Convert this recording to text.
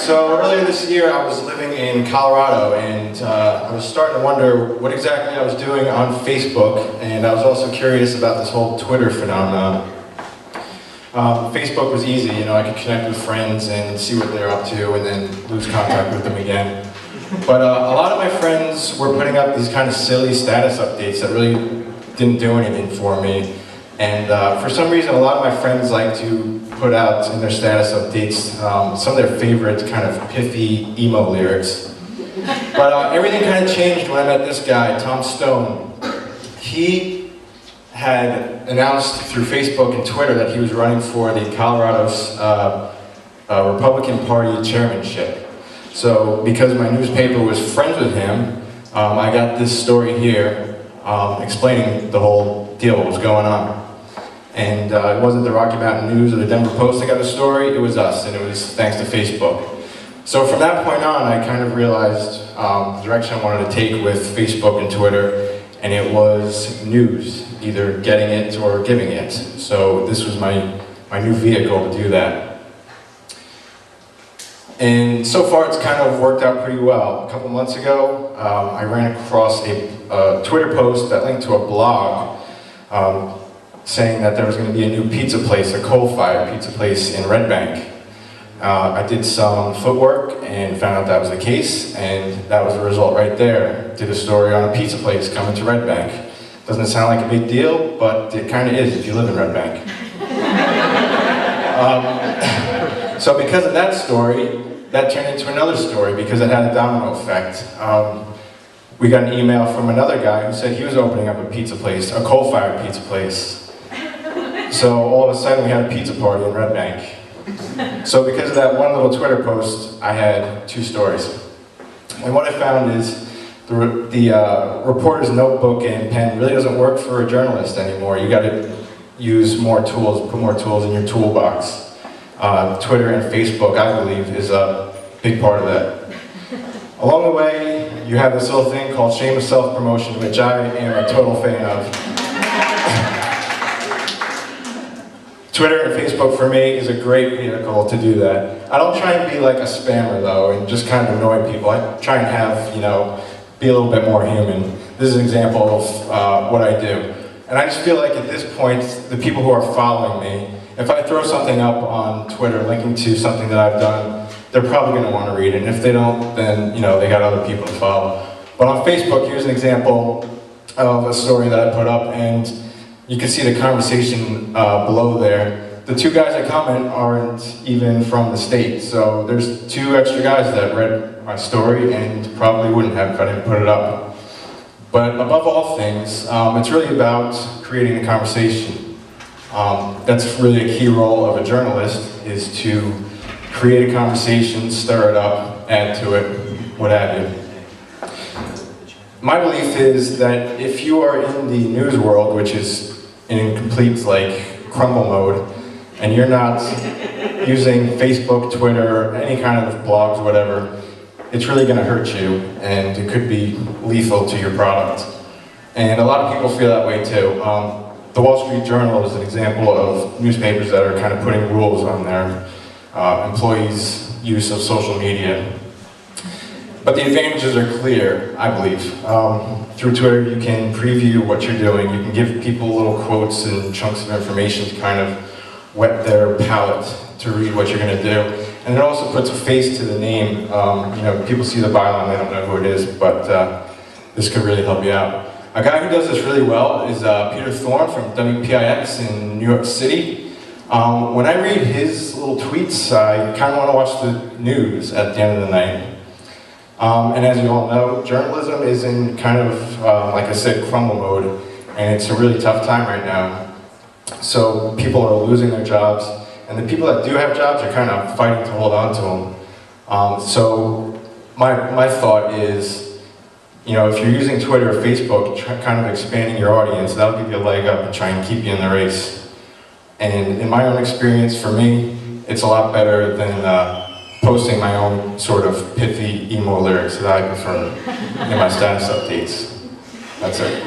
So earlier this year I was living in Colorado and I was starting to wonder what exactly I was doing on Facebook, and I was also curious about this whole Twitter phenomenon. Facebook was easy, you know, I could connect with friends and see what they're up to and then lose contact with them again. But a lot of my friends were putting up these kind of silly status updates that really didn't do anything for me. And for some reason, a lot of my friends like to put out in their status updates some of their favorite kind of pithy emo lyrics. But everything kind of changed when I met this guy, Tom Stone. He had announced through Facebook and Twitter that he was running for the Colorado's Republican Party chairmanship. So because my newspaper was friends with him, I got this story here explaining the whole deal, what was going on. And it wasn't the Rocky Mountain News or the Denver Post that got the story, it was us, and it was thanks to Facebook. So from that point on, I kind of realized the direction I wanted to take with Facebook and Twitter, and it was news, either getting it or giving it. So this was my new vehicle to do that. And so far it's kind of worked out pretty well. A couple months ago, I ran across a Twitter post that linked to a blog saying that there was going to be a new pizza place, a coal-fired pizza place in Red Bank. I did some footwork and found out that was the case, and that was the result right there. Did a story on a pizza place coming to Red Bank. Doesn't sound like a big deal, but it kind of is if you live in Red Bank. So because of that story, that turned into another story because it had a domino effect. We got an email from another guy who said he was opening up a pizza place, a coal-fired pizza place. So all of a sudden we had a pizza party in Red Bank. So because of that one little Twitter post, I had two stories. And what I found is the reporter's notebook and pen really doesn't work for a journalist anymore. You got to use more tools, put more tools in your toolbox. Twitter and Facebook, I believe, is a big part of that. Along the way, you have this little thing called shameless self-promotion, which I am a total fan of. Twitter and Facebook for me is a great vehicle to do that. I don't try and be like a spammer though, and just kind of annoy people. I try and have, you know, be a little bit more human. This is an example of what I do. And I just feel like at this point, the people who are following me, if I throw something up on Twitter linking to something that I've done, they're probably going to want to read it. And if they don't, then, you know, they got other people to follow. But on Facebook, here's an example of a story that I put up, and you can see the conversation below there. The two guys that comment aren't even from the state, so there's two extra guys that read my story and probably wouldn't have if I didn't put it up. But above all things, it's really about creating a conversation. That's really a key role of a journalist, is to create a conversation, stir it up, add to it, what have you. My belief is that if you are in the news world, which is in complete crumble mode, and you're not using Facebook, Twitter, any kind of blogs, whatever, it's really going to hurt you, and it could be lethal to your product. And a lot of people feel that way too. The Wall Street Journal is an example of newspapers that are kind of putting rules on their employees' use of social media. But the advantages are clear, I believe. Through Twitter, you can preview what you're doing. You can give people little quotes and chunks of information to kind of whet their palate to read what you're going to do. And it also puts a face to the name. You know, people see the byline, they don't know who it is, but this could really help you out. A guy who does this really well is Peter Thorne from WPIX in New York City. When I read his little tweets, I kind of want to watch the news at the end of the night. And as you all know, journalism is in kind of, like I said, crumble mode, and it's a really tough time right now. So people are losing their jobs, and the people that do have jobs are kind of fighting to hold on to them. So my thought is, you know, if you're using Twitter or Facebook, kind of expanding your audience, that'll give you a leg up and try and keep you in the race. And in my own experience, for me, it's a lot better than posting my own sort of pithy emo lyrics that I prefer in my status updates. That's it.